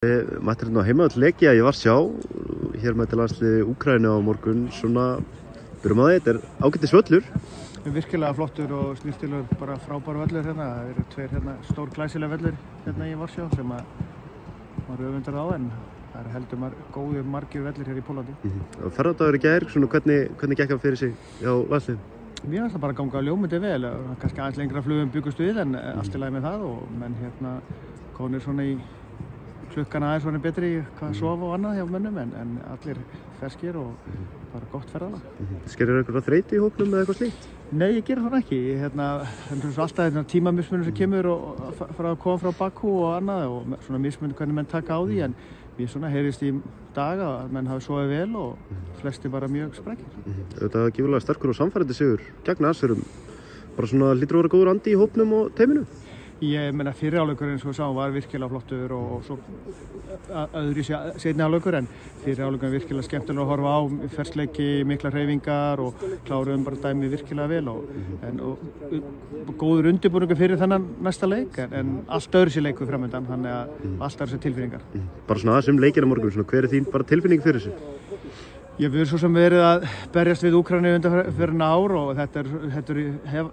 Mættir hérna á heimaðallleikja í Varsjá, hér mætti landsliði Úkraínu á morgun, svona, byrjum á því, þetta ágætis völlur. Virkilega flottur og snýstilegur, bara frábær völlur hérna, það eru tveir hérna stór glæsilega völlur hérna í Varsjá sem maður öfundar á en það eru heldur góðir margir völlur hér í Pólandi. Ferðardagur í gær, svona, hvernig gekk hann fyrir sig hjá landsliðinu? Mér finnst það bara að ganga ljómandi vel, kannski aðeins lengra flugum byggust við en allt í lagi með það og menn hérna komnir svona í klukkan aðeins svona betri hvað sofa og annað hjá mönnum en allir ferskir og bara gott ferðalag. Skerir einhverja þreyti í hópnum eða eitthvað slíkt? Nei, ég gerir það ekki. Alltaf tímamismunum sem kemur og koma frá Bakú og annað og svona mismunum hvernig menn taka á því en mér svona heyrist í dag að menn hafi sofið vel og flesti bara mjög sprækir. Þetta var gífurlega sterkur og samfærandi sigur gegn Aserum. Bara svona lítur að vera góður andi í hópnum og teiminu? Ég meina fyrri hálfleikurinn eins og sá var virkilega flottur og svo öðru seinni hálfleikur en fyrri hálfleikurinn virkilega skemmtilega að horfa á fersleiki, mikla hreyfingar og kláruðum bara dæmi virkilega vel og góður undirbúningur fyrir þennan næsta leik en allt öðru sér leikur framöndan þannig að allt öðru sér tilfinningar. Bara svona aðeins leikina morgun, svona, hver þín bara tilfinning fyrir þessu? Ég við svo sem verið að berjast við Úkraínu undanfarin ár og þetta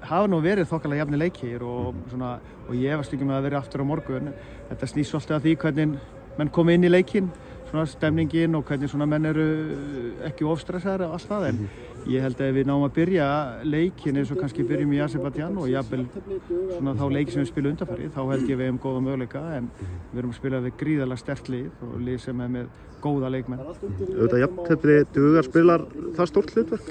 hafa nú verið þokkalega jafnir leikir og ég efast ekki með að vera aftur á morgun. Þetta snýst svolítið að því hvernig menn koma inn í leikinn, svona stemningin og hvernig svona menn eru ekki ofstressaðir og allt það en ég held að við náum að byrja leikinn eins og kannski byrjum í Azerbaijan og jafnvel svona þá leiki sem við spilum undanfarið, þá held ég við um góða möguleika en við erum að spila við gríðarlega sterkt lið og lið sem með góða leikmenn. Auðvitað jafntefli dugar spilar það stórt hlutverk?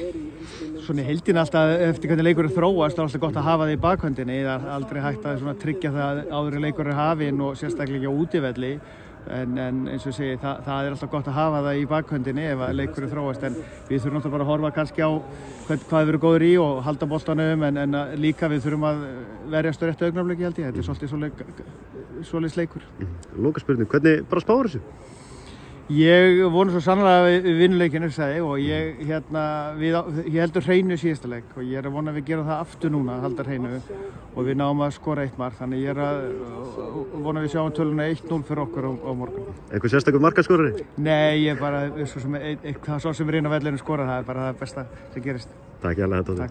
Svona í heildina alltaf eftir hvernig leikur þróast er alltaf gott að hafa það í bakhöndinni. Það er aldrei hægt að tryggja það áður en leikur hafinn og sérstaklega á útivelli en eins og ég segi það er alltaf gott að hafa það í bakhöndinni ef leikur þróast en við þurfum alltaf bara að horfa kannski á hvað við erum góður í og halda boltanum en líka við þurfum að verjast á réttu augnablikki held ég. Þetta er svolítið svoleiðis leikur. Lokaspurning, hvernig bara spáir þessu? Ég vona svo sannlega við vinnuleikinu og ég heldur hreinu síðasta leik og ég er að vona að við gerum það aftur núna að halda hreinu og við náum að skora 1 mark þannig ég er að vona að við sjáum töluna 1-0 fyrir okkur á morgun. Eitthvað sérstakur markaskorari? Nei, ég er bara svo sem reyna á vellinu skora það er bara það besta sem gerist. Takk hérlega.